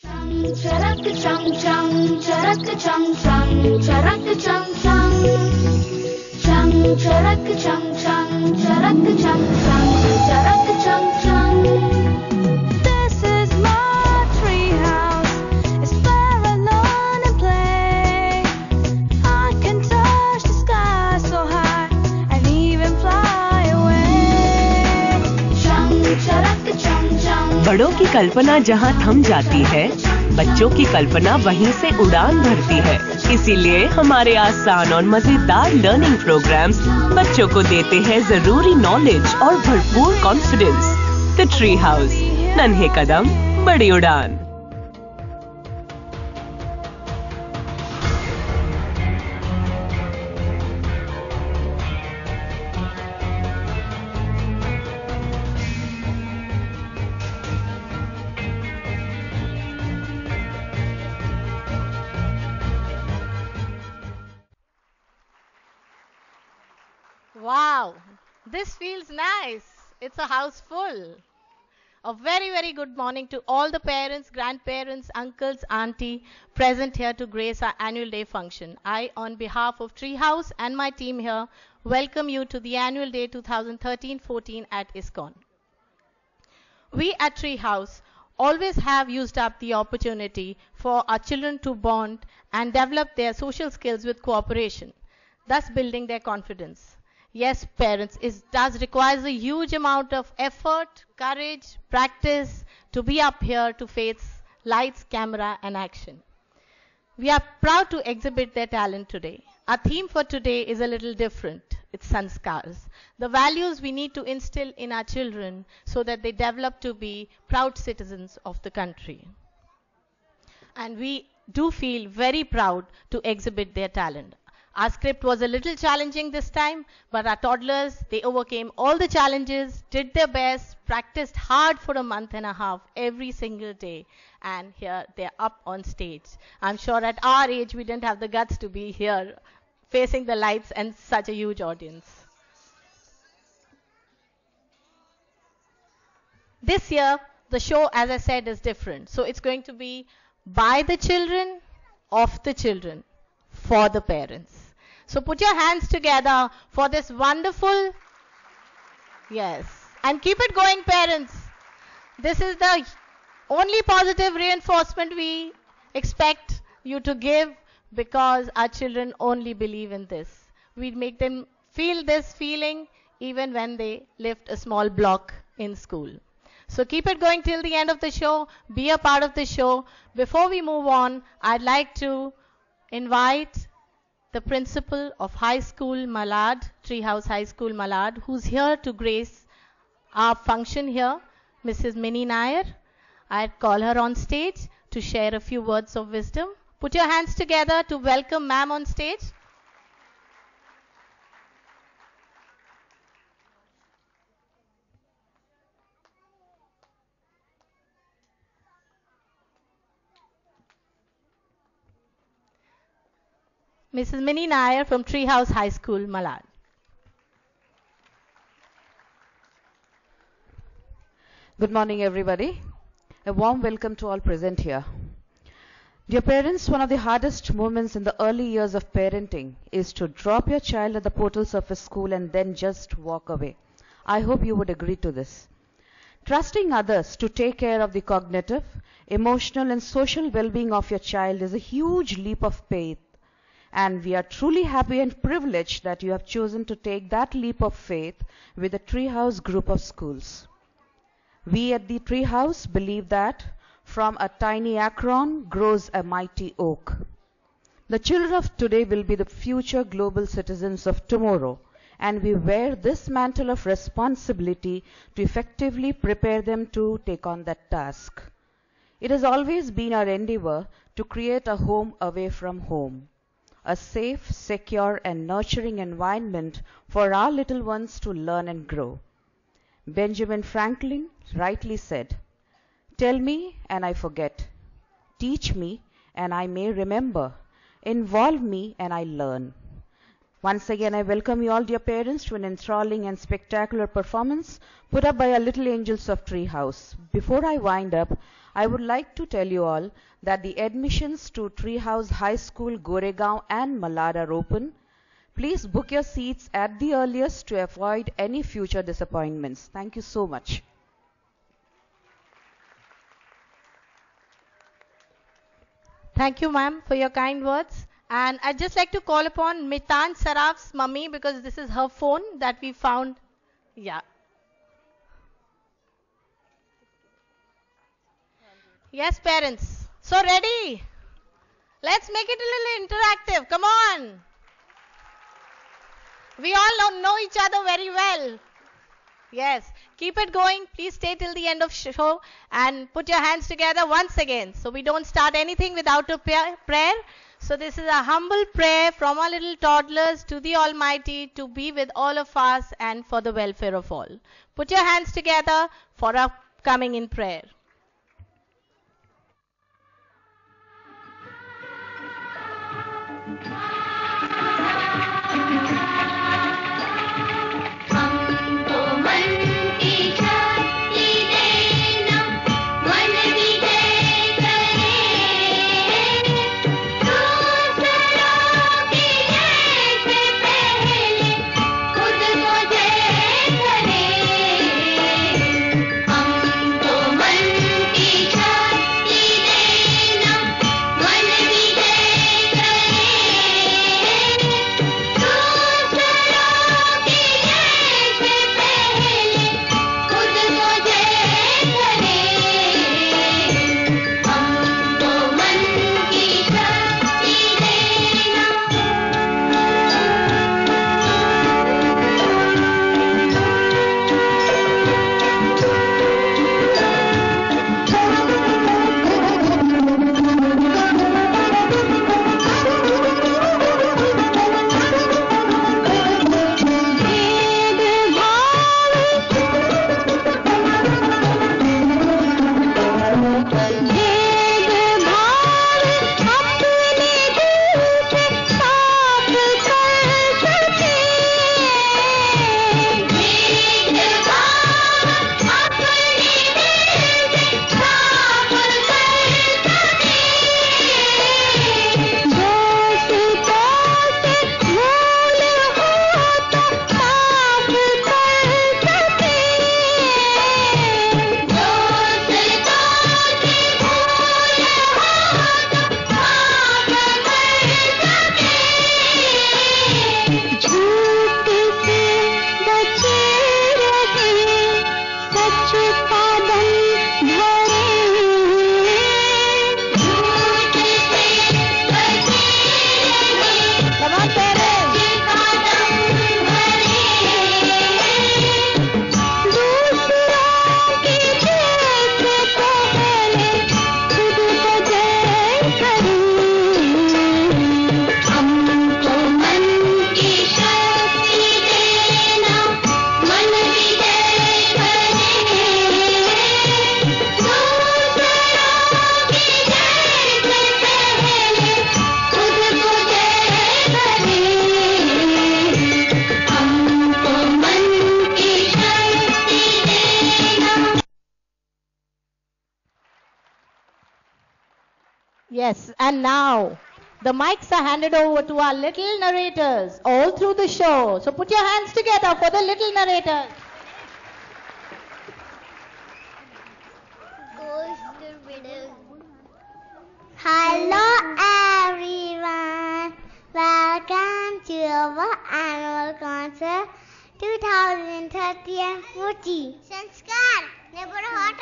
Charak chang chang, charak chang chang, charak chang chang. Chang charak chang chang, charak chang chang, charak chang chang. This is my tree house. It's where I learn and play. I can touch the sky so high and even fly away. Chang charak chang chang. बड़ों की कल्पना जहाँ थम जाती है, बच्चों की कल्पना वहीं से उड़ान भरती है। इसीलिए हमारे आसान और मजेदार लर्निंग प्रोग्राम्स बच्चों को देते हैं जरूरी नॉलेज और भरपूर कॉन्फिडेंस। द ट्री हाउस, नन्हे कदम बड़ी उड़ान। Wow, this feels nice. It's a house full. A very, very good morning to all the parents, grandparents, uncles, auntie present here to grace our annual day function. I, on behalf of Treehouse and my team here, welcome you to the annual day 2013-14 at ISKCON. We at Treehouse always have used up the opportunity for our children to bond and develop their social skills with cooperation, thus building their confidence. Yes, parents, it does require a huge amount of effort, courage, practice to be up here to face lights, camera, and action. We are proud to exhibit their talent today. Our theme for today is a little different. It's sanskars, the values we need to instill in our children so that they develop to be proud citizens of the country. And we do feel very proud to exhibit their talent. Our script was a little challenging this time, but our toddlers, they overcame all the challenges, did their best, practiced hard for a month and a half every single day, and here they're up on stage. I'm sure at our age we didn't have the guts to be here facing the lights and such a huge audience. This year, the show, as I said, is different. So it's going to be by the children, of the children, for the parents. So put your hands together for this wonderful, yes, and keep it going, parents. This is the only positive reinforcement we expect you to give because our children only believe in this. We make them feel this feeling even when they lift a small block in school. So keep it going till the end of the show. Be a part of the show. Before we move on, I'd like to invite the principal of High School Malad, Treehouse High School Malad, who's here to grace our function here, Mrs. Minnie Nair. I'd call her on stage to share a few words of wisdom. Put your hands together to welcome ma'am on stage. Mrs. Minnie Nair from Treehouse High School, Malad. Good morning, everybody. A warm welcome to all present here. Dear parents, one of the hardest moments in the early years of parenting is to drop your child at the portals of a school and then just walk away. I hope you would agree to this. Trusting others to take care of the cognitive, emotional, and social well-being of your child is a huge leap of faith. And we are truly happy and privileged that you have chosen to take that leap of faith with the Treehouse group of schools. We at the Treehouse believe that from a tiny acorn grows a mighty oak. The children of today will be the future global citizens of tomorrow, and we wear this mantle of responsibility to effectively prepare them to take on that task. It has always been our endeavor to create a home away from home, a safe, secure, and nurturing environment for our little ones to learn and grow. Benjamin Franklin rightly said, "Tell me and I forget. Teach me and I may remember. Involve me and I learn." Once again, I welcome you all, dear parents, to an enthralling and spectacular performance put up by our little angels of Treehouse. Before I wind up, I would like to tell you all that the admissions to Treehouse High School, Goregaon and Malad are open. Please book your seats at the earliest to avoid any future disappointments. Thank you so much. Thank you, ma'am, for your kind words. And I'd just like to call upon Mitan Saraf's mummy because this is her phone that we found. Yeah. Yes, parents. So ready? Let's make it a little interactive. Come on. We all know each other very well. Yes. Keep it going. Please stay till the end of show and put your hands together once again. So we don't start anything without a prayer. So this is a humble prayer from our little toddlers to the Almighty to be with all of us and for the welfare of all. Put your hands together for our coming in prayer. Yes, and now the mics are handed over to our little narrators all through the show. So put your hands together for the little narrators. Hello everyone, welcome to our annual concert 2030 and 40. Sanskar, neighborhood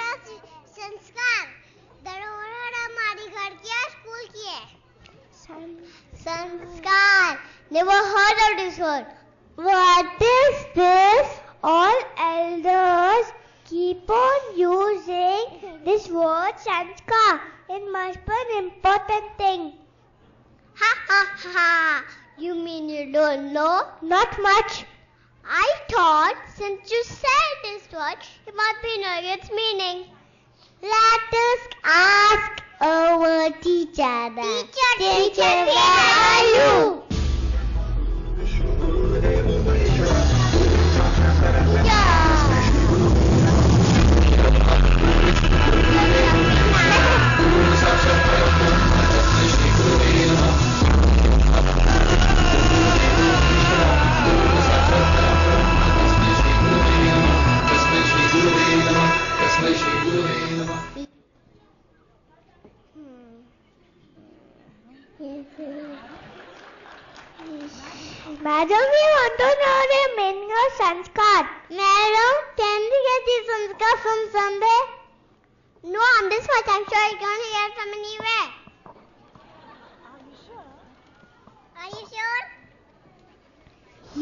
Sanskar, धरोहर हमारी घर की है, school की है. Sanskar, never heard of this word. What is this? All elders keep on using this word sanskar. It must be an important thing. Ha ha ha! You mean you don't know? Not much. I thought since you said this word, you must be knowing its meaning. Let us ask our teacher. Teacher, where are you? Madam, we want to know the meaning of sanskar. Madam, can we get the sanskar from somewhere? No, on this much I'm sure you can't hear it from anywhere. Are you sure? Are you sure?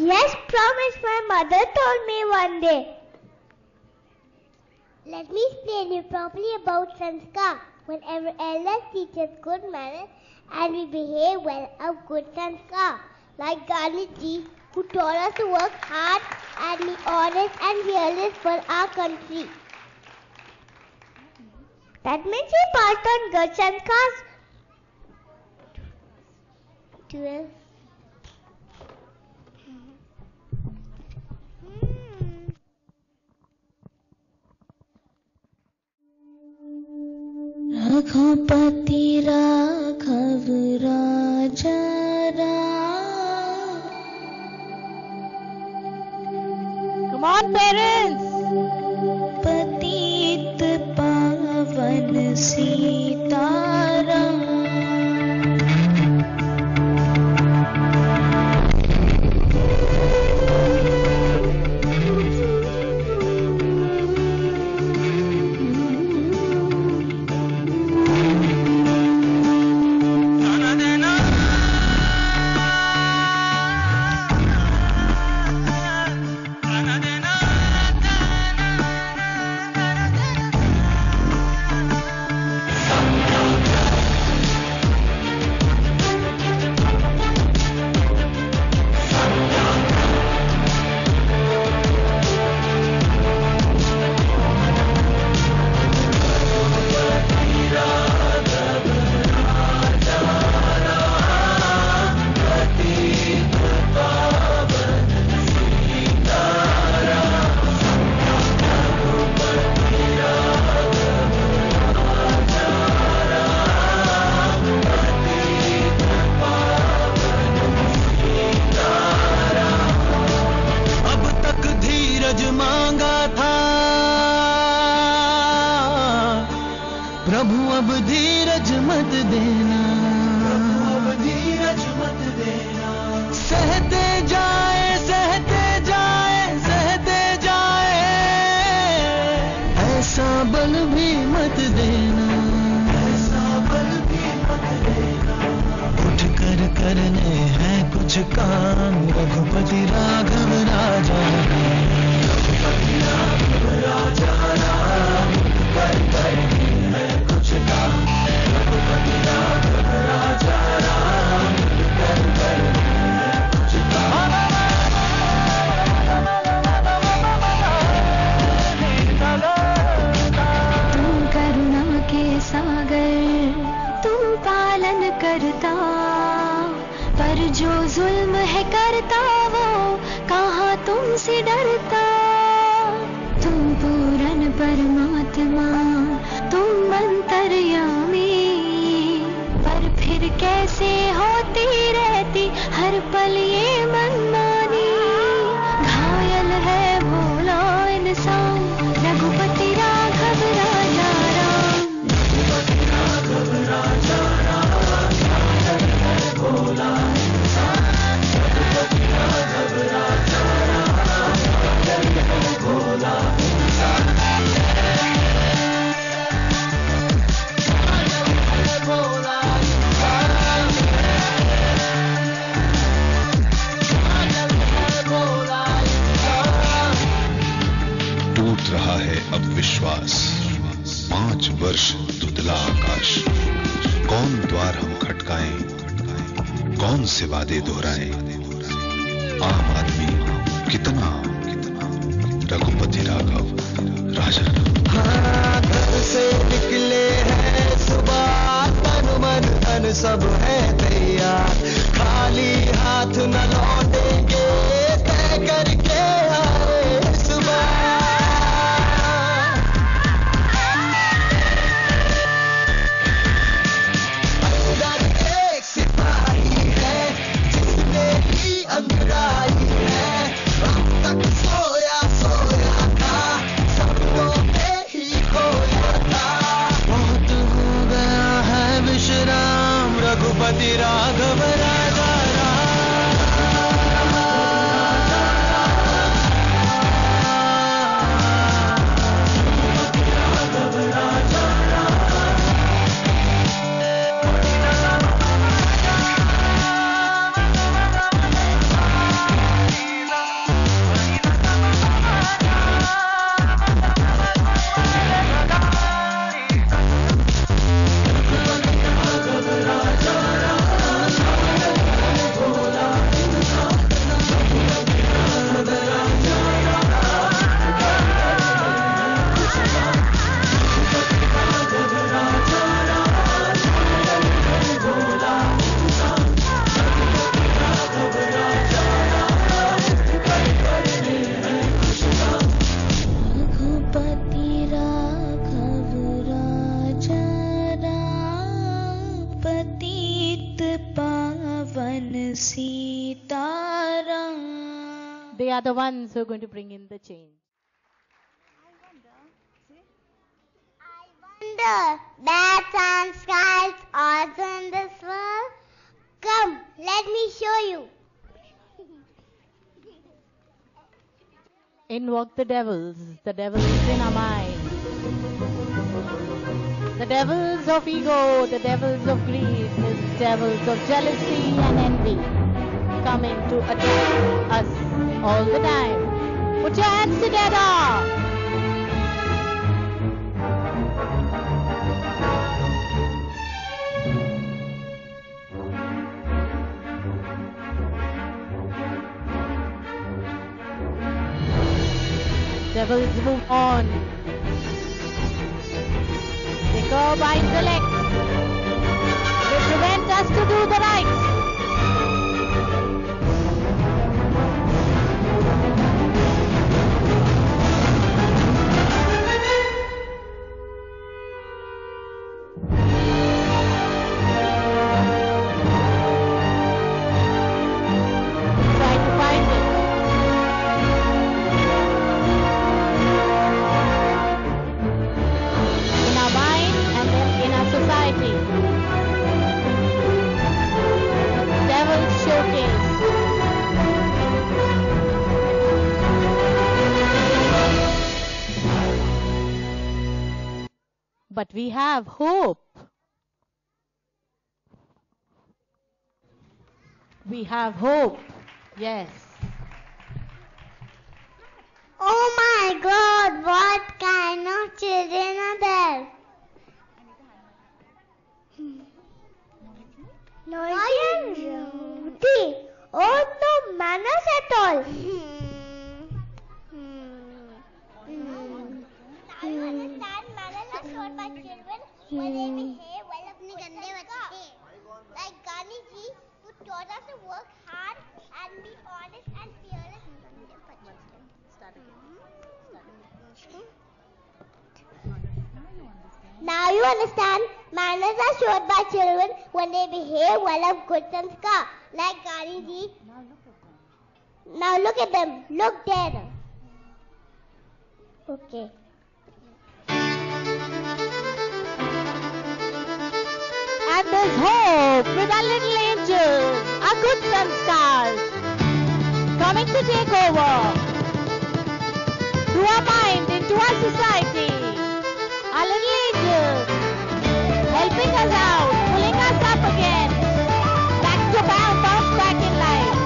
Yes, promise. My mother told me one day. Let me explain you properly about sanskar. Whenever elders teach us good manners and we behave well, a good sanskar. Like Gandhiji, who taught us to work hard and be honest and fearless for our country. That means we passed on good sanskars to us. Raghupati Raghav Raja Ram. Come on, parents. पतित पावन सीताराम। रघुपति राघव राजा Ram. Sitaram. They are the ones who are going to bring in the change. Wonder, bats and skies also in this world. Come, let me show you. In walk the devils in our mind. The devils of ego, the devils of greed, the devils of jealousy and envy, coming to attack us all the time. Put your hands together. Devils move on. They go by intellect. They prevent us to do the right. Try to find it. In our mind and then in our society. Devil's showcase. But we have hope. We have hope. Yes. Oh my God, what kind of children are there? Noisy and rowdy. Oh, no manners at all. Now you understand manners are shown by children when they behave well. अपने गंदे बच्चे like Gandhi ji who taught us to work hard and be honest and fearless. Now you understand manners are shown by children when they behave well of good sanskar like Gandhi ji. Now look at them. Look there. Okay. And there's hope with our little angels, our good sanskars, coming to take over to our mind, into our society. Our little angels helping us out, pulling us up again, back to bounce back in life.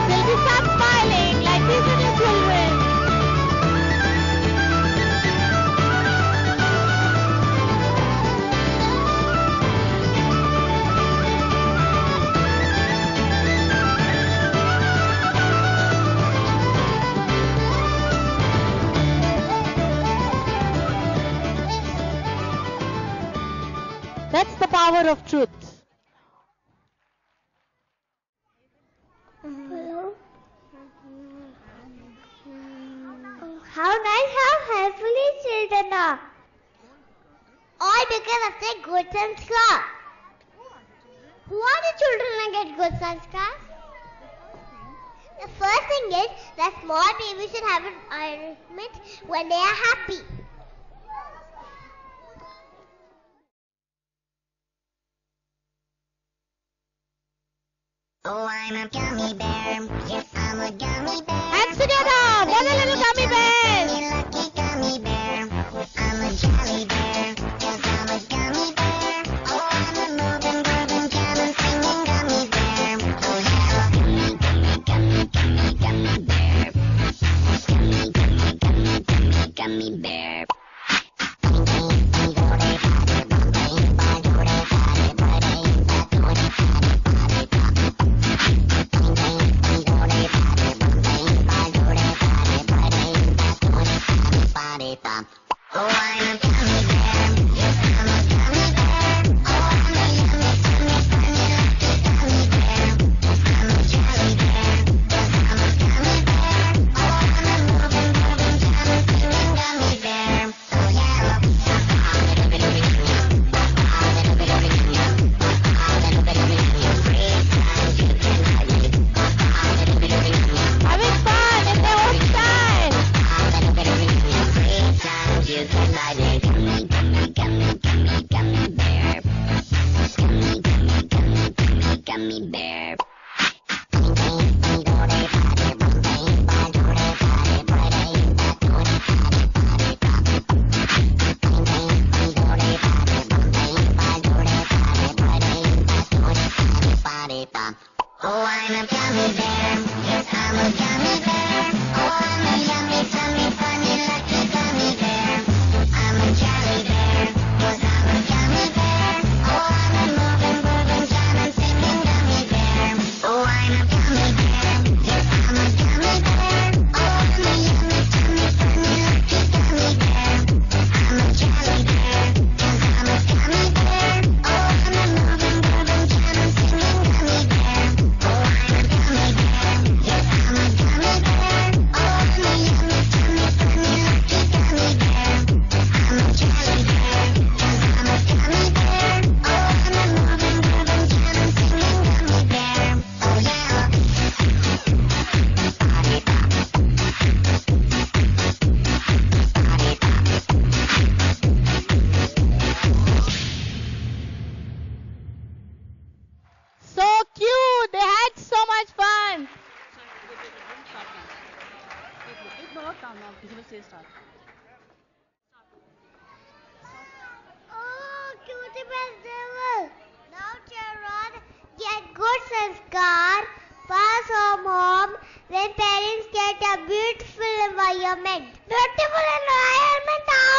Till we start smiling like these little children. That's the power of truth. Hello. How nice, how helpfully children are. All because of their good sanskar. Who are the children that get good sanskar? The first thing is that small babies should have an environment when they are happy. Oh, I'm a gummy bear. Yes, I'm a gummy bear. Hands together, what a little gummy bears. I'm a lucky gummy bear. I'm a jelly bear. Yes, I'm a gummy bear. Oh, I'm a moving, grooving, jamming, singing gummy bear. Oh, yeah. Gummy, gummy, gummy, gummy, gummy bear. Gummy, gummy, gummy, gummy, gummy bear. Oh, I'm a gummy bear. Yes, I'm a gummy bear. Oh, I'm a yummy, yummy, funny, lucky gummy bear. Yes, I'm a jelly bear. Yes, I'm a gummy bear. Oh, I'm a moving, grooving, jamming, singing gummy bear. is highlighted. Gummy, gummy, gummy, gummy, gummy bear. Gummy, gummy, gummy, gummy, gummy bear. Oh, I'm a gummy bear. Yes, I'm a gummy bear. Oh, I'm a yummy, tummy, funny, lucky gummy bear. I'm a jelly bear. Yes, I'm a gummy bear. Oh, I'm a moving, grooving, jamming, singing gummy bear. Oh, I'm a gummy bear. Yes, I'm a gummy bear. Oh, I'm a yummy, tummy, funny, lucky gummy bear. I'm a jelly bear. Yes, I'm a gummy bear. Oh, I'm a moving, grooving, jamming, singing gummy bear. Oh, I'm a gummy bear. Yes, I'm a gummy bear. Oh, I'm a yummy, tummy, funny, lucky gummy bear. I'm a jelly bear. Yes, I'm a gummy bear. Oh, I'm a moving, grooving, jamming, singing gummy bear. Oh, yeah. Party pop. Party pop. So cute. They had so much fun. Oh, cutie festival. Now children get good sanskar, pass home when parents get a beautiful environment. Beautiful environment how?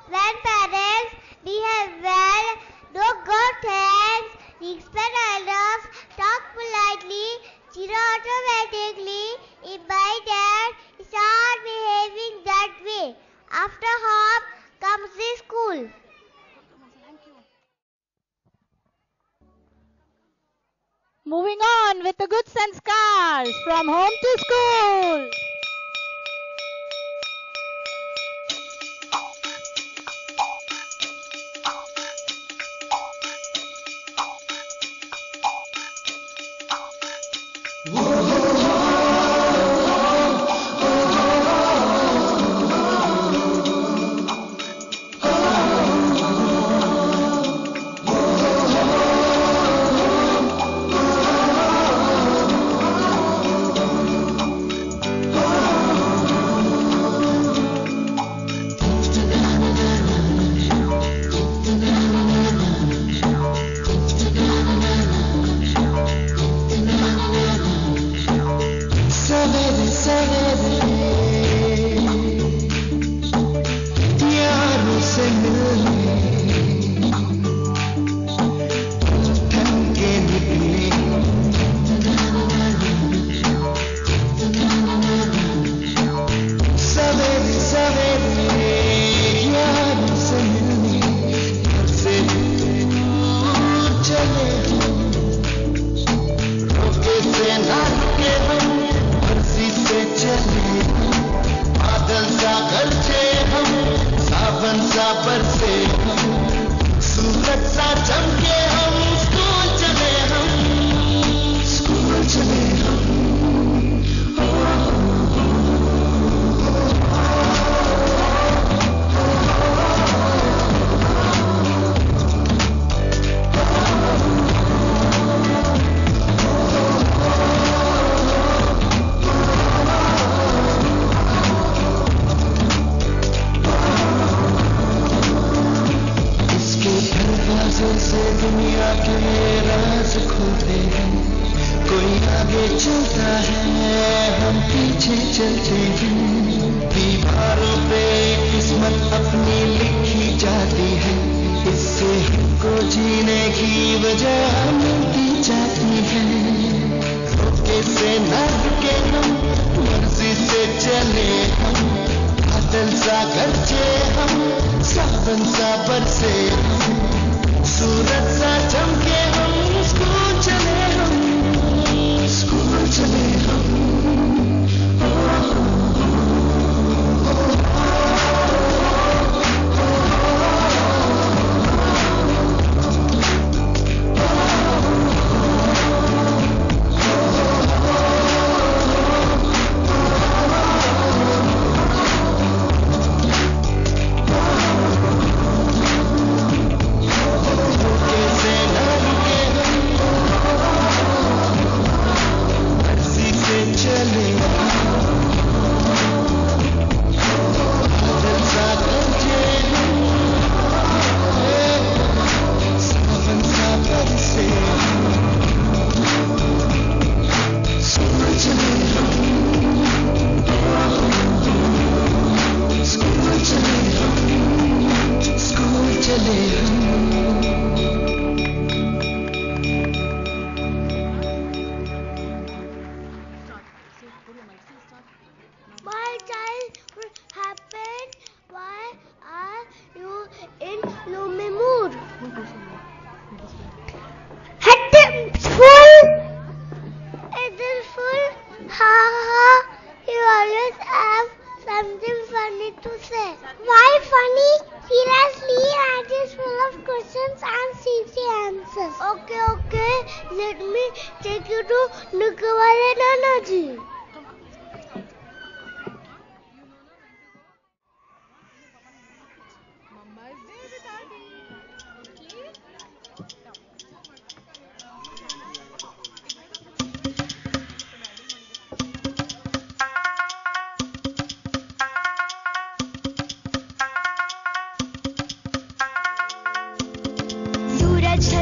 When parents behave well, do good things, respect elders, talk politely, cheer automatically, invite and start behaving that way. After home comes the school. Moving on with the good sanskars from home to school.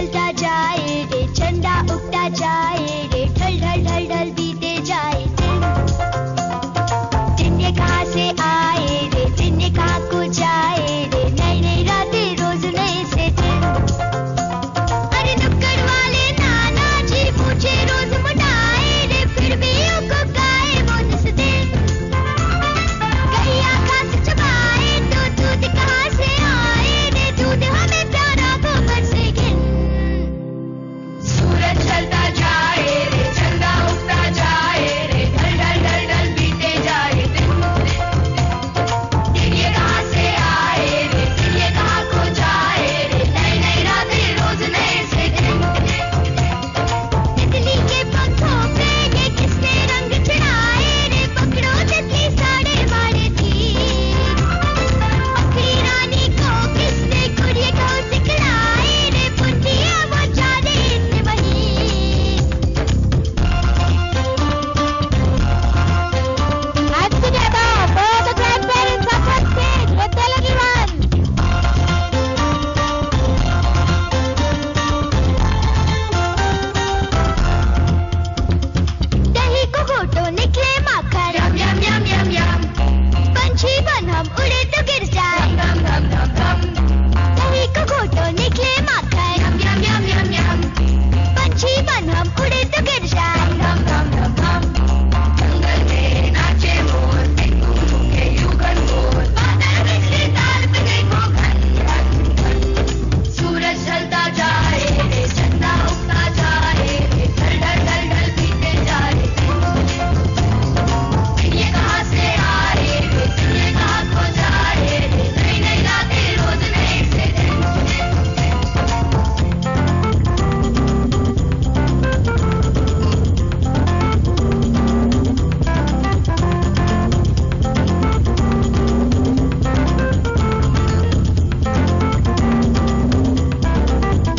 चलता जाए रे चंदा उगता जाए रे ढल ढल ढल ढल बीते जाए दिन ये कहाँ से आए रे दिन ये कहाँ को जाए रे नई नई रातें रोज नए से दिन अरे नुक्कड़ वाले नाना जी मुझे रोज मुटाए रे फिर भी उनको गाए वो निस दिन गैया घास चबाए तो दूध कहाँ से आए रे दूध हमें प्यारा गोबर से घिन सूरज चलता जाए रे चंदा उगता जाए रे ढल ढल ढल ढल बीते जाए दिन ये कहाँ से आए रे दिन ये कहाँ को जाए रे नई नई रातें रोज नए से दिन तितली के पंखों पे ये किसने रंग चढ़ाए रे पकड़ो तितली साड़े मारे थी पखी रानी को किसने गुड़िया को सिखलाए रे पुंजिया वो जाने इतने वही Hands together for the grandparents up on stage. Let's tell everyone. दही को घोटो निकले माखन यम यम यम यम यम पंछी बन हम उड़े तो गिर जाए धम धम धम धम दही को घोटो निकले माखन यम यम यम यम यम पंछी बन हम उड़े तो गिर जाए धम धम धम धम जंगल में नाचे मोर टिंकू के युगल मोर बादल बिजली तार पे देखो घन घन घन सूरज ढलता जाए रे चंदा उगता जाए रे ढल ढल ढल ढल बीते जाए दिन ये कहाँ से आए रे दिन ये कहाँ को जाए रे नई नई रातें रोज नए से दिन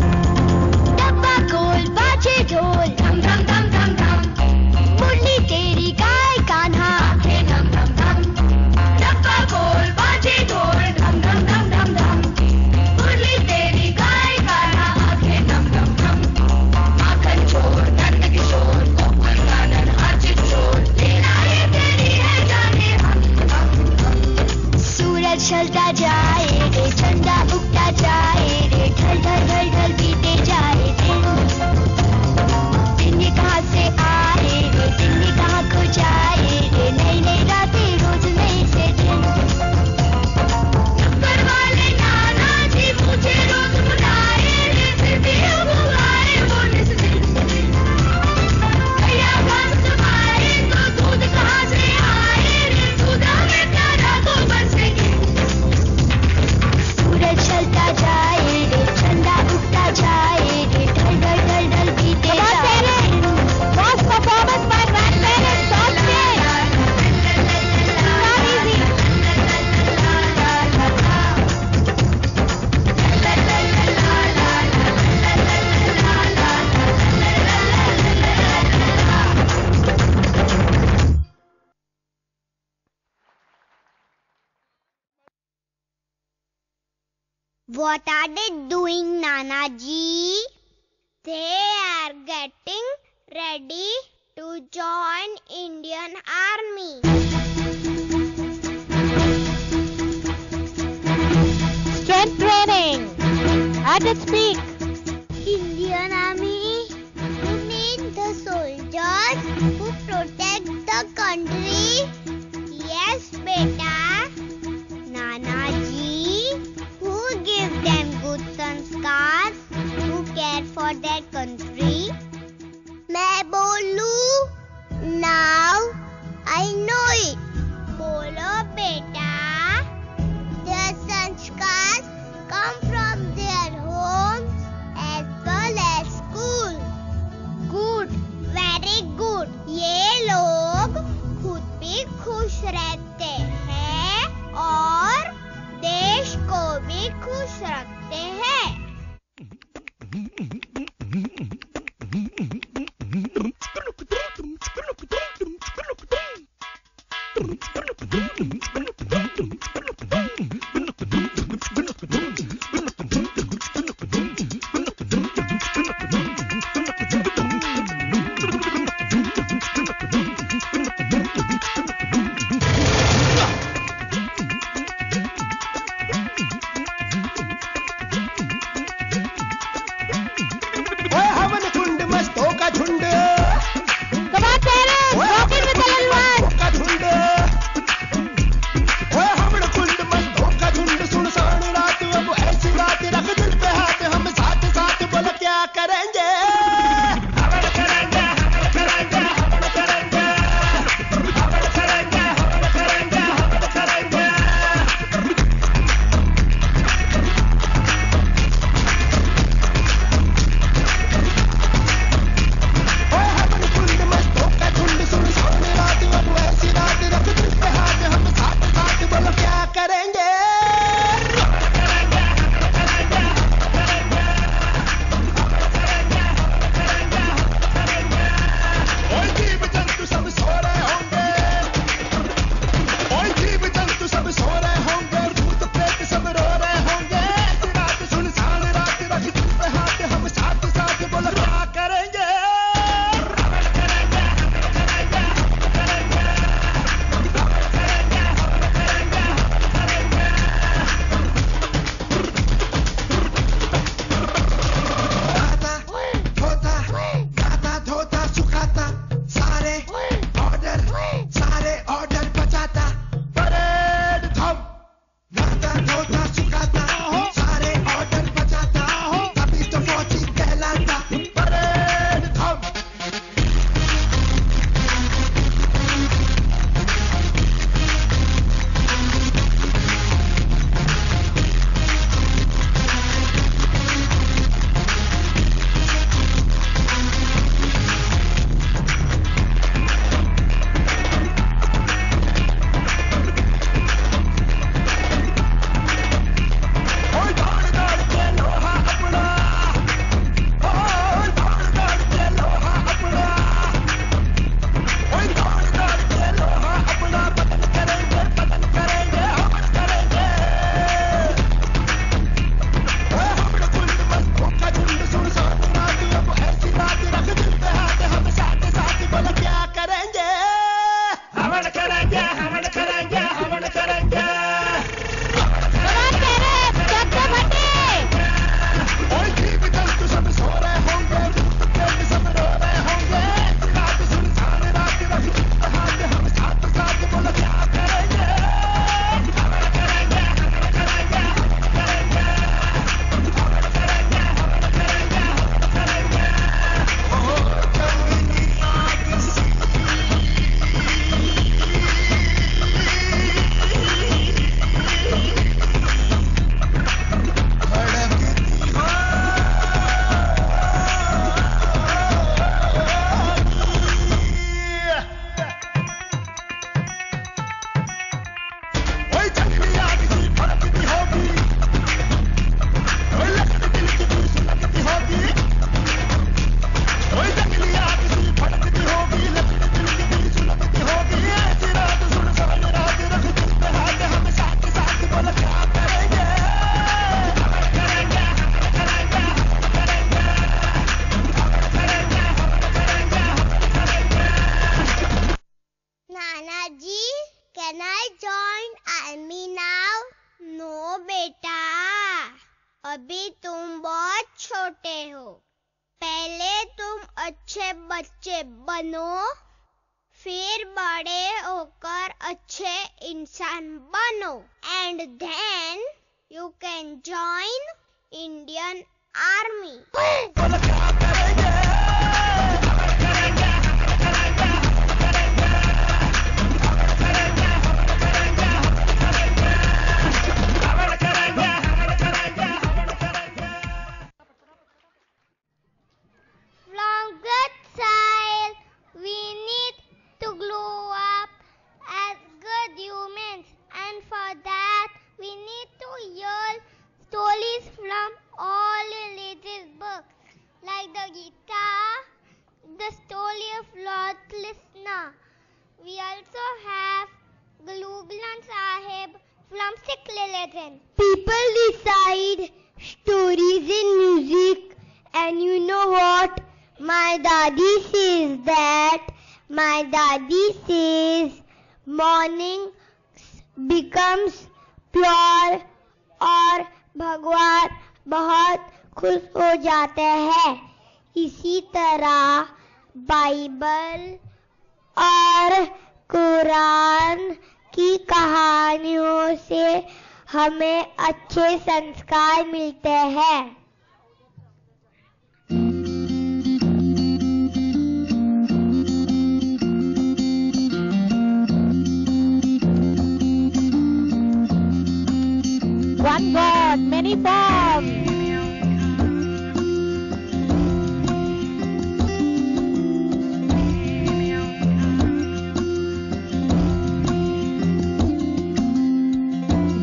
डब्बा गोल बाजे ढोल धम धम धम धम धम मुरली तेरी गाय कान्हा आंखें धम धम धम डब्बा गोल बाजे ढोल धम धम धम धम धम मुरली तेरी गाय कान्हा आंखें धम धम धम माखन चोर नंद किशोर गोकुल कानन आचित चोर लेना ये तेरी है जाने हम सूरज चलता जाए रे चंदा उगता जाए रे ढल ढल ढल ढल बीते जाए दिन ये कहाँ से आए रे दिन ये कहाँ को जाए रे नई नई रातें रोज नए से दिन नुक्कड़ वाले नाना जी मुझे रोज बुलाए रे फिर भी वो गाए वो निस दिन गैया घास चबाए तो दूध कहाँ से आए रे दूध हमें प्यारा गोबर से घिन सूरज चलता जाए रे चंदा उगता जाए रे ढल ढल ढल ढल बीते जाए First performance by grandparents on stage. Not easy. What are they doing, Nana ji? They are getting ready to join Indian Army. Strength training at its peak. Indian Army, you mean the soldiers who protect the country? Yes, beta. Nana ji, who give them good sanskars, who care for their country? मैं बोलूं? Now I know it. बोलो बेटा. Their sanskars come from their homes as well as school. Good, very good. ये लोग खुद भी खुश रहते हैं और देश को भी खुश रखते हैं. अभी तुम बहुत छोटे हो। पहले तुम अच्छे बच्चे बनो, फिर बड़े होकर अच्छे इंसान बनो। And then you can join Indian Army. From that child, we need to grow up as good humans, and for that, we need to hear stories from all religious books, like the Gita, the story of Lord Krishna. We also have Guru Granth Sahib from Sikh religion. People decide stories in music, and you know what? My daddy says that. My daddy says morning becomes pure और भगवान बहुत खुश हो जाते हैं। इसी तरह Bible और कुरान की कहानियों से हमें अच्छे संस्कार मिलते हैं। One God, many forms.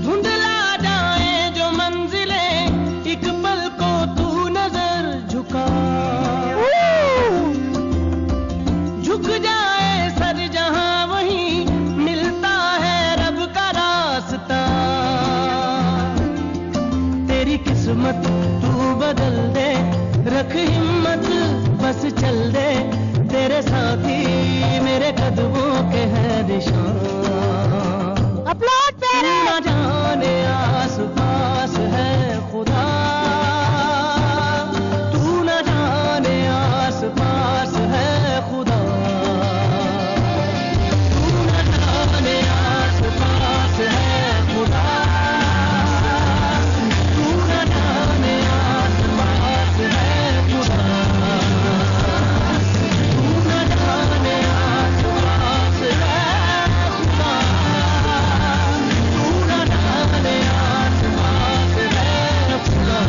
धुंधला जाए जो मंजिलें, एक पल को तू नजर झुका, झुक जाए सर जहां वहीं मिलता है रब का रास्ता। तेरी किस्मत तू बदल दे, रख हिम्मत बस चल दे, तेरे साथी मेरे कदमों के हैं निशान। Applaud तू न जाने आस पास है खुदा, तू न जाने आस पास है खुदा, तू न जाने आस पास है खुदा, तू न जाने आस पास है खुदा, तू न जाने आस पास है खुदा, तू न जाने आस पास है खुदा।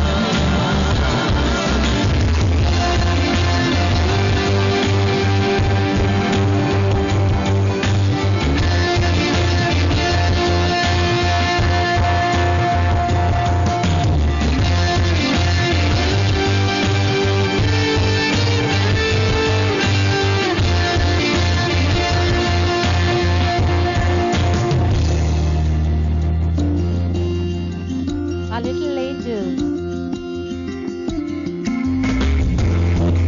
Our little angels.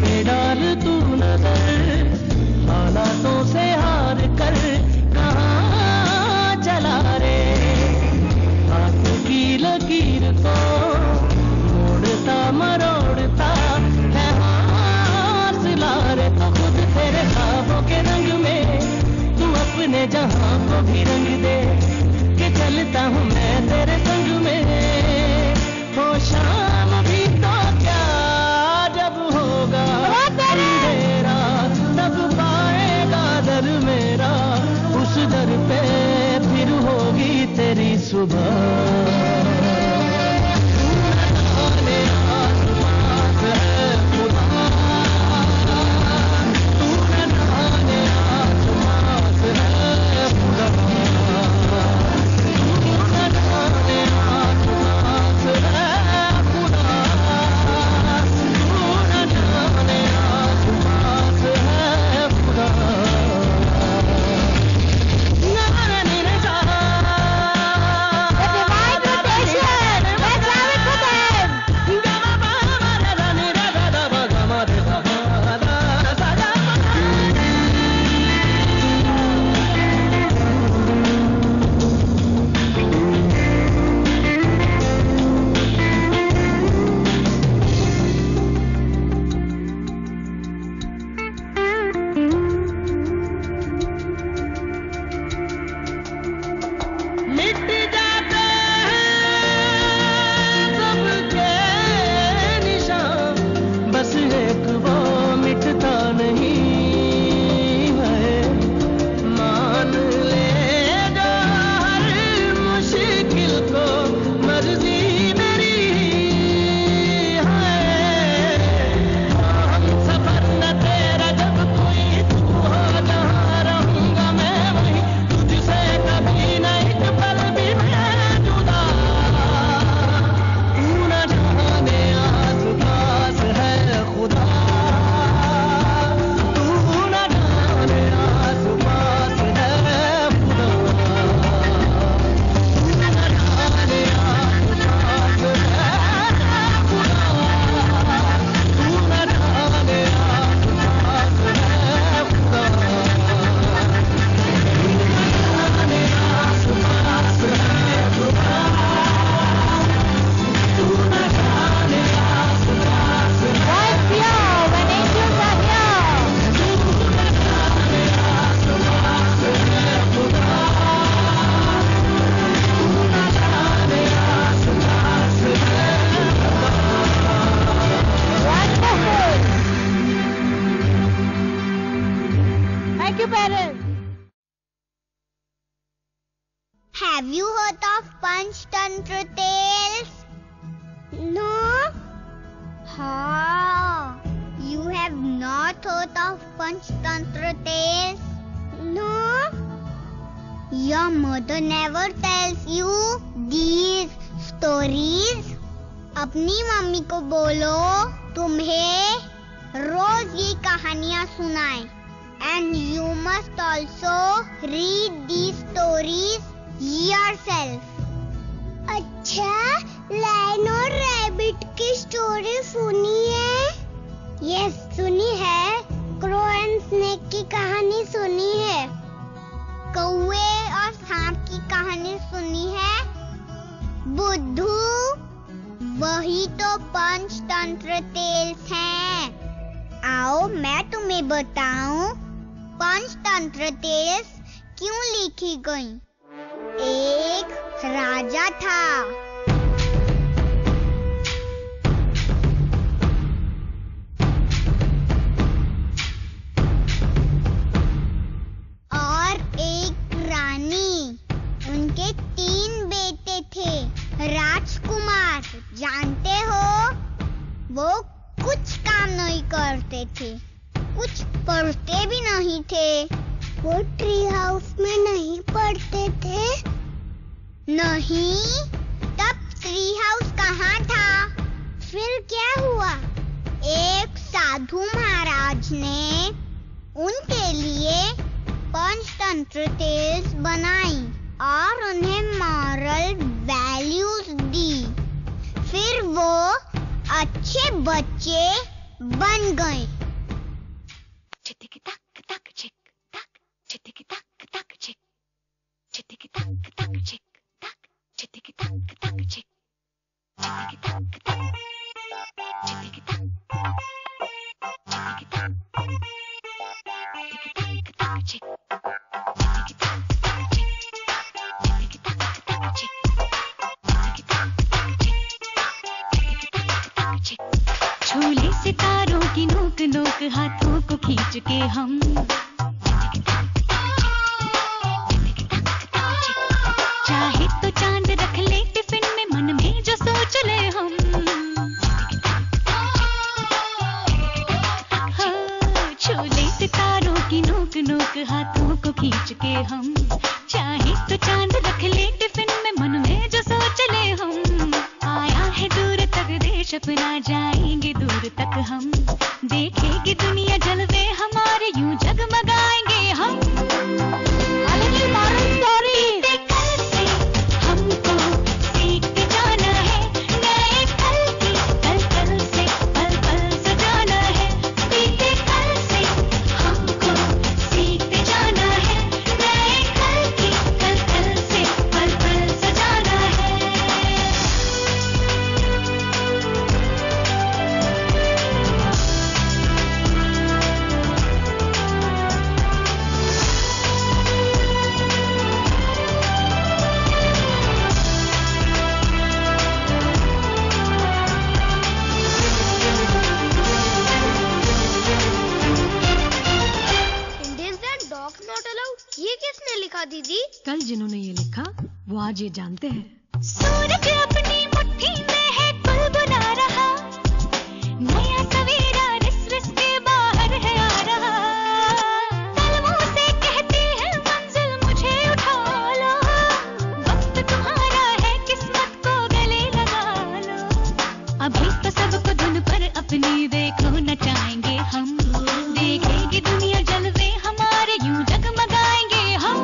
पे डाल तू नजर, हालातों से हार कर कहाँ चला रे, हाथों की लकीर को मोड़ता मरोड़ता है हासिला रे। तो खुद तेरे ख्वाबों के रंग में तू अपने जहां को भी रंग दे, कि चलता हूँ मैं तेरे संग में। हो शाम भी तो क्या जब होगा अंधेरा, तब पाएगा दर मेरा, उस दर पे फिर होगी तेरी सुबह। तू न जाने आसपास है खुदा, तू न जाने आसपास है खुदा, तू न Have you heard of Panchtantra tales? No. How? You have not heard of Panchtantra tales? No. Your mother never tells you these stories? अपनी मम्मी को बोलो तुम्हें रोज ये कहानियाँ सुनाए. And you must also read these stories yourself. अच्छा, lion और rabbit की स्टोरी सुनी है? Yes, सुनी है. क्रो एंड स्नेक की कहानी सुनी है. कौवे और सांप की कहानी सुनी है. बुद्धू, वही तो पंचतंत्र टेल्स हैं. आओ मैं तुम्हें बताऊं पंचतंत्र टेल्स क्यों लिखी गई. एक राजा था. और एक रानी. उनके 3 बेटे थे. राजकुमार, जानते हो वो कुछ काम नहीं करते थे, कुछ पढ़ते भी नहीं थे. वो ट्री हाउस में नहीं पढ़ते थे? नहीं. तब ट्री हाउस कहाँ था? फिर क्या हुआ? एक साधु महाराज ने उनके लिए पंचतंत्र टेल्स बनाई और उन्हें मॉरल वैल्यूज दी. फिर वो अच्छे बच्चे बन गए. चिटिकी टक टक चिक टक, चिटिकी टक टक चिक, चिटिकी टक टक चिक टक, चिटिकी टक टक चिक, चिटिकी टक टक, चिटिकी टक, चिटिकी टक, चिटिकी टक टक चिक, चिटिकी टक टक चिक, चिटिकी टक टक चिक, चिटिकी टक टक चिक. झूले सितारों की नोक नोक हाथों को खींच के हम चाहे तो चांद रख ले टिफिन में, मन में जो सोच ले हम. झूले सितारों की नोक नोक हाथों को खींच के हम चाहे तो चांद रख ले टिफिन में, मन में जो सोच ले हम. आया है दूर तक देश अपना, जाएंगे दूर तक हम. देखेगी दुनिया जलवे हमारे, यूं जगमगाएंगे हम. कल से हमको सीखते जाना है, नए कल की कल कल से पल पल सजाना है. बीते कल से हमको सीखते जाना है, नए कल की कल कल से पल पल सजाना है. Indians and dogs not allowed, ये किसने लिखा दीदी? कल जिन्होंने ये लिखा वो आज ये जानते हैं. सूरज अपनी मुट्ठी में है, बुलबुला रहा. नया सवेरा रिस रिस के बाहर है आ रहा. कलमों से कहती है मंजिल मुझे उठा लो. वक्त तुम्हारा है, किस्मत को गले लगा लो. अभी तो सबको धुन पर अपनी देखो नचाएंगे हम. देखेगी दुनिया जलवे हमारे, यूं जगमगाएंगे हम.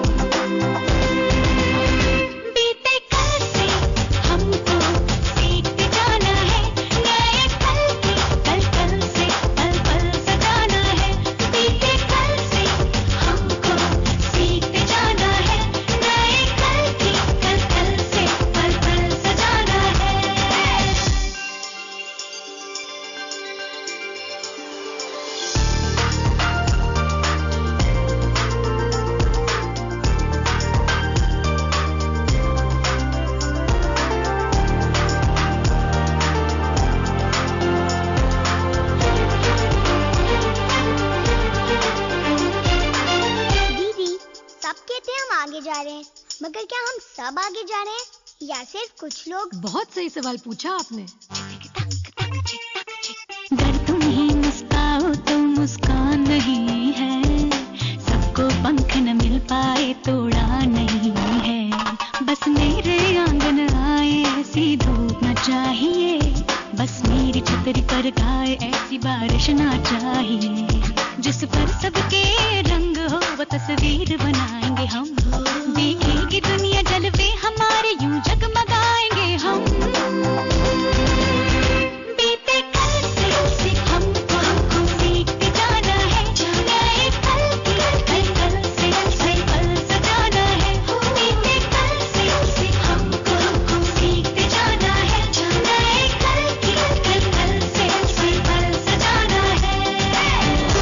बीते कल से हमको सीखते मगर क्या हम सब आगे जा रहे हैं या सिर्फ कुछ लोग? बहुत सही सवाल पूछा आपने। अगर तुम ही मुस्काओ तो मुस्कान नहीं है, सबको पंख न मिल पाए तो उड़ान नहीं है। बस मेरे आंगन आए ऐसी धूप न चाहिए, बस मेरी छतरी पर गाए ऐसी बारिश ना चाहिए। जिस पर सबके रंग हो वो तस्वीर बनाएंगे हम, देखेंगे दुनिया जलवे हमारे यूं जगमगाएंगे हम। बीते कल से हमको सीखते जाना है, नए कल की कल से पल सजाना है। बीते कल से हमको सीखते जाना है, नए कल की कल से पल सजाना है। बीते कल से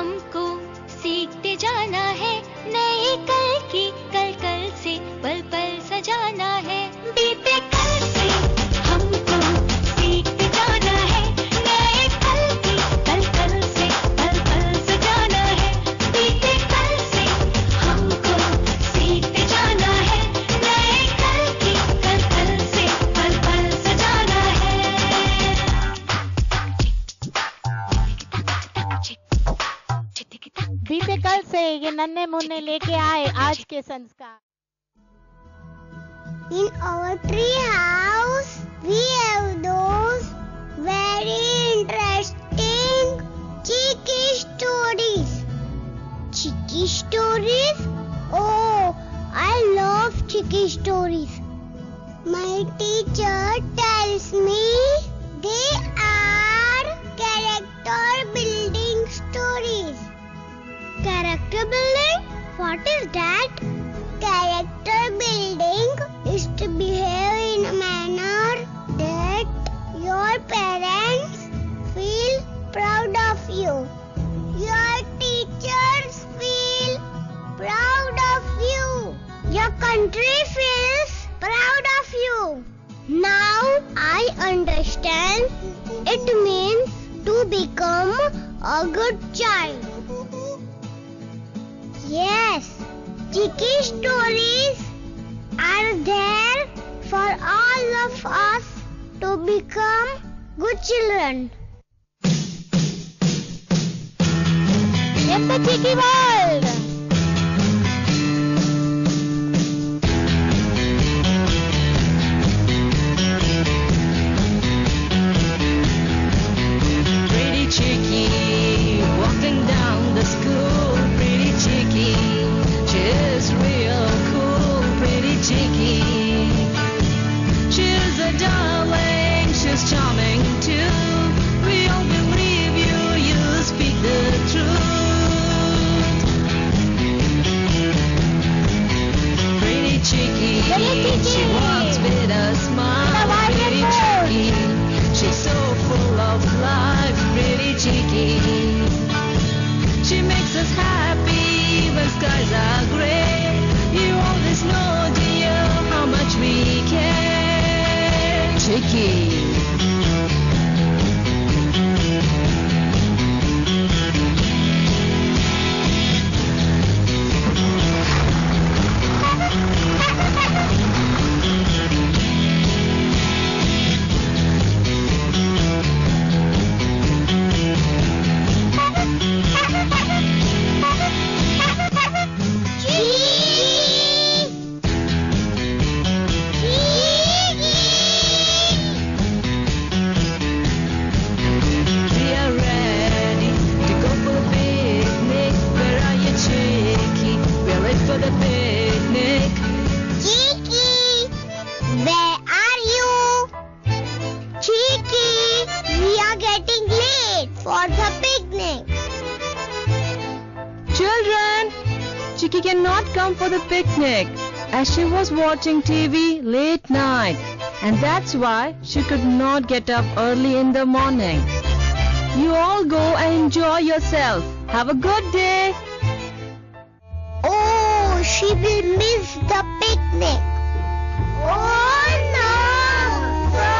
हमको सीखते जाना है, नए कल की कल से पल सजाना है। बीते कल से हमको सीखते जाना है, नए कल की कल से पल सजाना है। बीते कल से हमको सीखते जाना है, नए कल की कल से पल सजाना है। बीते कल से ये नन्हे मुन्ने लेके आए आज के संस्कार। In our tree house, we have those very interesting cheeky stories. Cheeky stories? Oh, I love cheeky stories. My teacher tells me they are character building stories. Character building? What is that? Character building is to behave in a manner that your parents feel proud of you. Your teachers feel proud of you. Your country feels proud of you. Now I understand it means to become a good child. Yes, cheeky stories are there for all of us to become good children. In the cheeky world. Pretty cheeky, walking down the school. Pretty cheeky, she's real cool. Pretty cheeky, she's a darling, she's charming too. We all believe you speak the truth. Pretty cheeky, she walks with a smile. Pretty cheeky, she's so full of life. Pretty cheeky, she makes us happy when skies are gray. You always know, dear, how much we care. Cheeky. Chicky cannot come for the picnic as she was watching TV late night, and that's why she could not get up early in the morning. You all go and enjoy yourself. Have a good day. Oh, she will miss the picnic. Oh no, so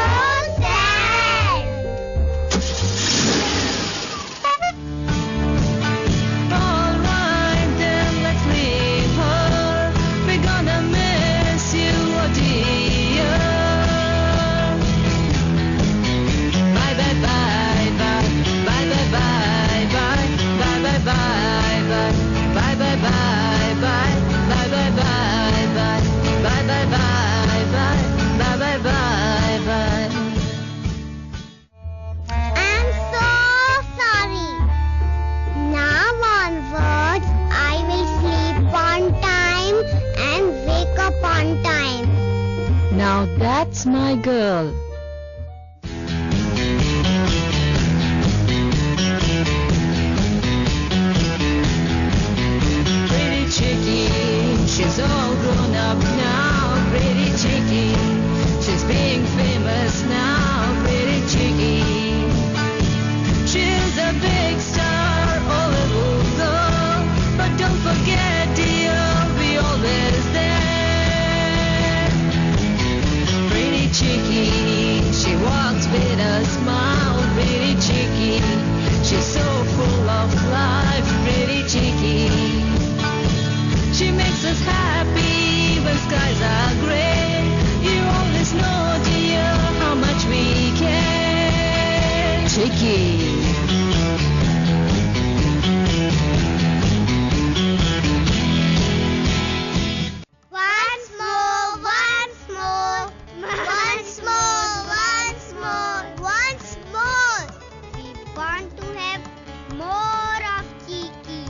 sad. Alright then, let's leave her. We're gonna miss you, oh dear. Bye bye bye bye, bye bye bye bye, bye bye bye bye, bye bye bye bye, bye bye bye bye, bye bye bye bye, bye bye bye bye. I'm so sorry. Now onwards, I will sleep on time and wake up on time. Now that's my girl. Pretty cheeky, she's all grown up now. Pretty cheeky, she's being famous now. Pretty cheeky, she's a big star, oh little girl. But don't forget, dear, I'll be always there. Pretty cheeky, she walks with a smile. Pretty cheeky, she's so full of life. Pretty cheeky, she makes us happy when skies are gray. You always know, dear, how much we care. Cheeky. Once more, once more, once more, once more, once more. We want to have more of Cheeky.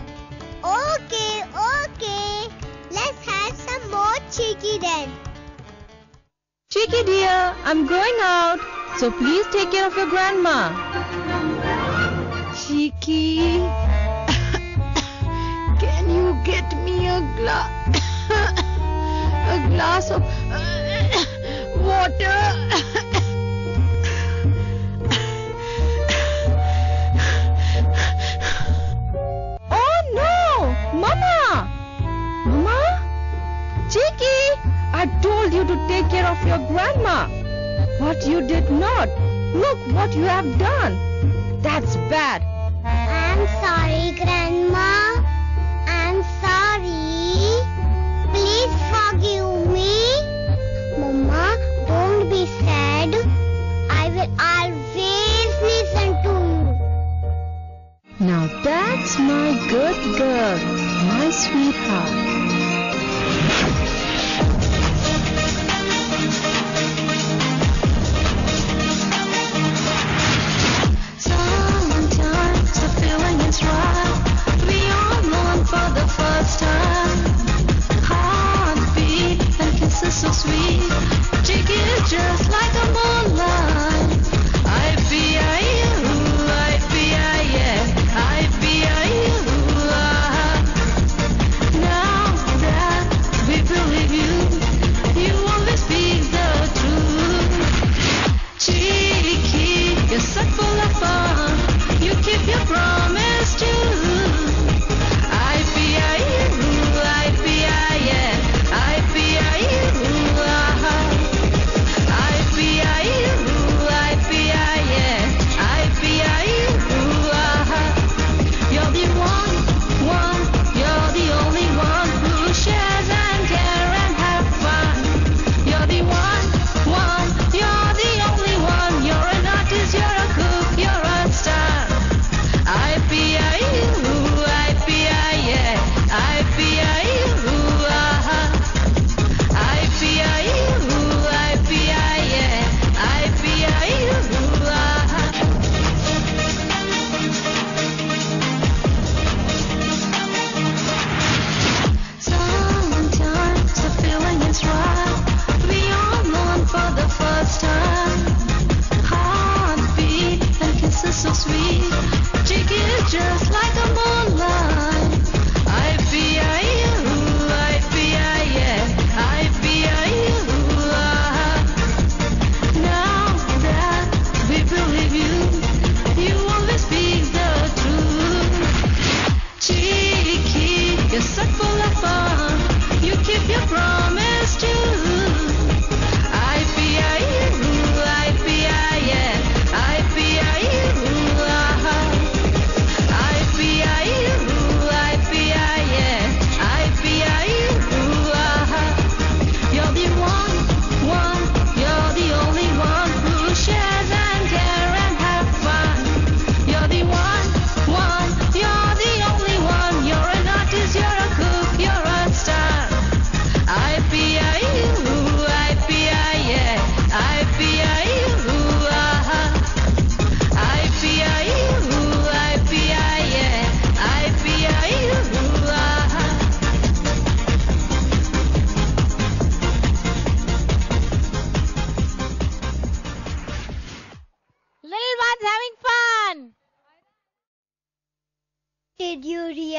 Okay, okay. Let's have some more Cheeky then. Cheeky dear, I'm going out. So please take care of your grandma. Cheeky, can you get me a glass of water? Oh no, Mama! Mama? Cheeky, I told you to take care of your grandma. But you did not. Look what you have done. That's bad. I'm sorry, Grandma. I'm sorry. Please forgive me. Mama, don't be sad. I will always listen to you. Now that's my good girl, my sweetheart. Sometimes the feeling is right. We all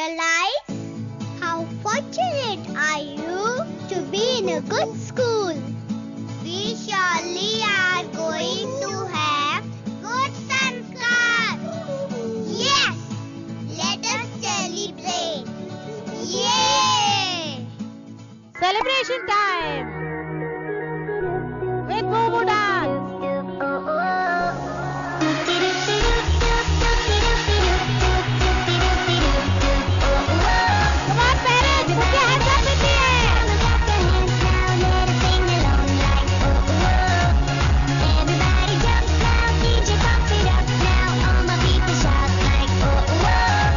realize how fortunate are you to be in a good school? We surely are going to have good sanskar. Yes, let us celebrate. Yay! Celebration time with Momo dance. Come on, parents, put your hands up in the air. Everybody jump now, DJ pump it up now. All my people shout like oh oh.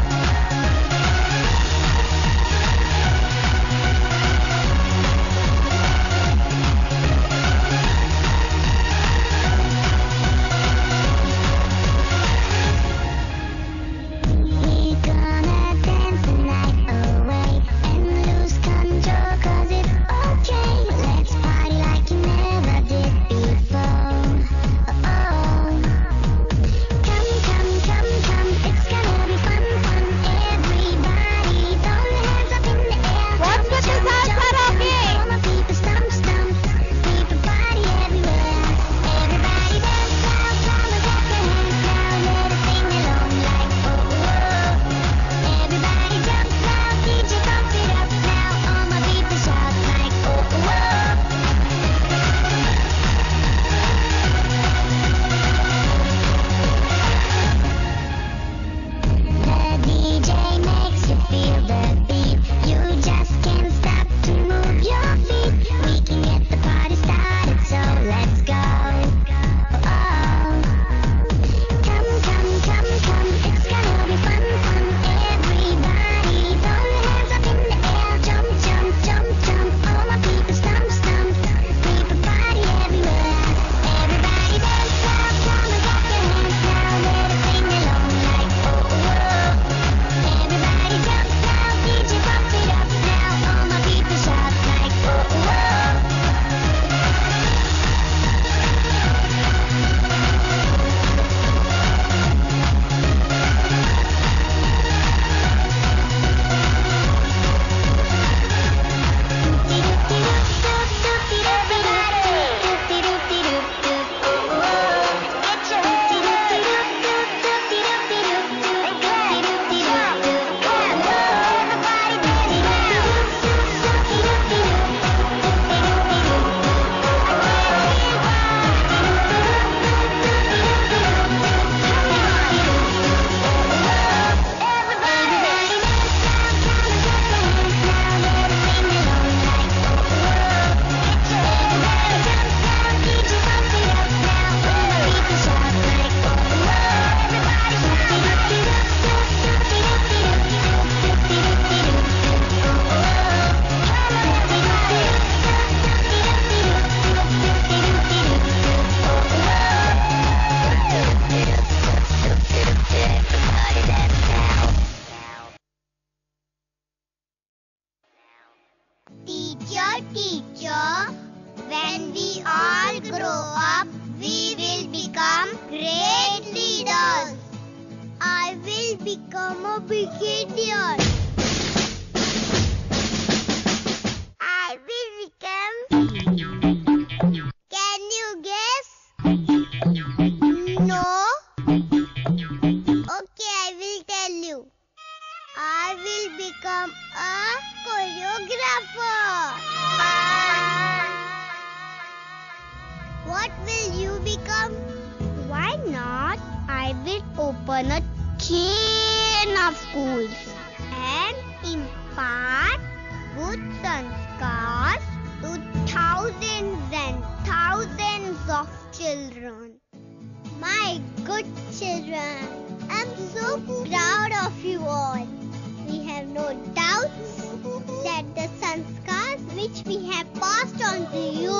We're gonna dance the night away and lose control 'cause it's okay. Let's party like you never did before. Oh, come, come, come, come. It's gonna be fun, fun. Everybody, throw your hands up in the air. What's with the salsa rocking? All my people stomp, stomp. People party everywhere. Everybody dance now, come and clap your hands now. Let us sing along like oh oh. Everybody jump now, DJ pump it up now. All my people shout like oh oh. The DJ makes you feel the beat. You just can't stop to move your feet. We can get the party started, so let's go. Oh, come, come, come, come. It's gonna be fun, fun. Everybody, throw your hands up in the air. Jump, jump, jump, jump. All my people stomp, stomp. People party everywhere. Everybody dance now, come and clap your hands now. Let us sing along like oh oh. Everybody jump now, DJ pump it up now. All my people shout like oh oh. Teacher, teacher, when we all grow up, we will become great leaders. I will become a brigadier. I will become. Can you guess? No? Okay, I will tell you. I will become a choreographer. What will you become? Why not? I will open a chain of schools and impart good sanskars to thousands and thousands of children. My good children, I'm so proud of you all. We have no doubts that the sanskars which we have passed on to you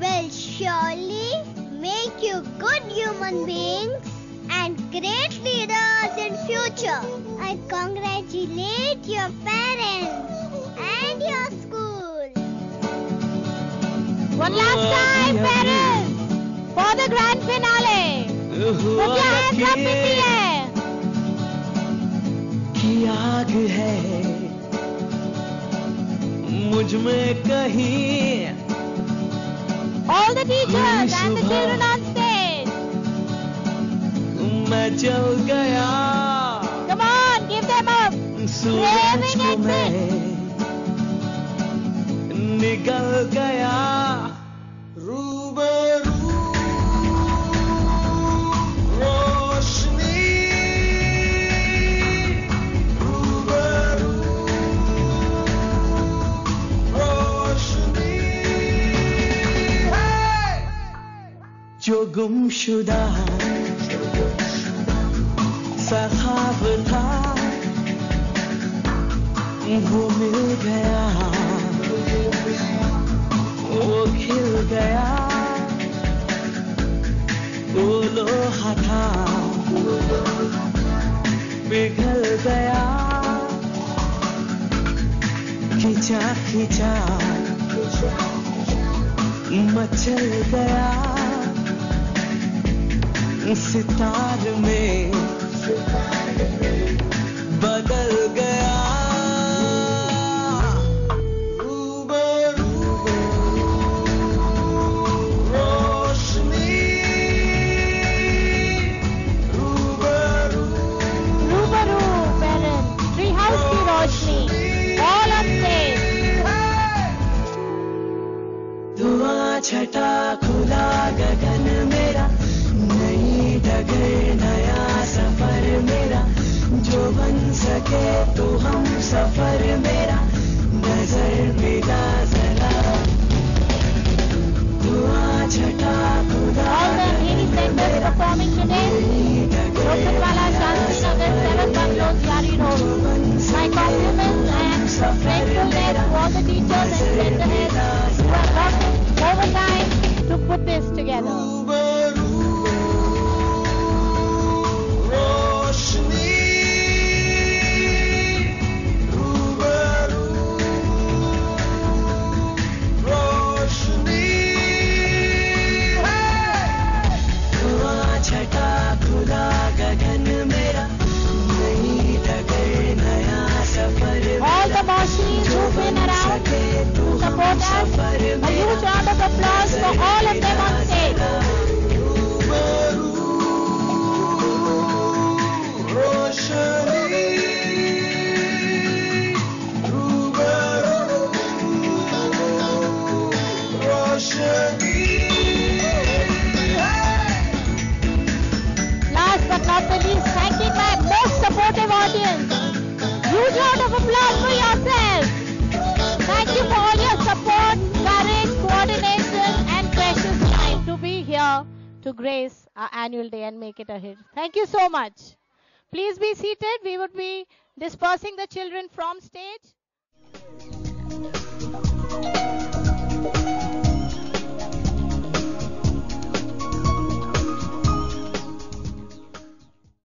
will surely make you good human beings and great leaders in future. I congratulate your parents and your school. One last time, parents, for the grand finale. Put your hands up in the air. आग है मुझ में कहीं All the teachers and the children on stage. मैं चल गया Come on, give them up. Suraj Raving को मैं exit. निकल गया रूबरू रोशनी रूबरू रोशनी जो गुमशुदा सा ख्वाब था वो मिल गया वो खिल गया वो लोहा था पिघल गया खिंचा खिंचा मचल गया सितार में बदल गया छटा खुला गगन मेरा नई डगर नया सफर मेरा जो बन सके तो हम सफर मेरा नजर मिला जरा दुआ छटा खुला All the 80 centers performing today. Rokanwala, Shantinagar, 7 Bungalows, Yari Road. My compliments and gratefulness to all the teachers and center heads who have worked overtime to put this together. All the machines who've been around to support us, a huge round of applause for all of them on stage. Last but not the least, thanking my most supportive audience. Huge round of applause for yourself. Thank you for all your support, courage, coordination, and precious time to be here to grace our annual day and make it a hit. Thank you so much. Please be seated. We would be dispersing the children from stage.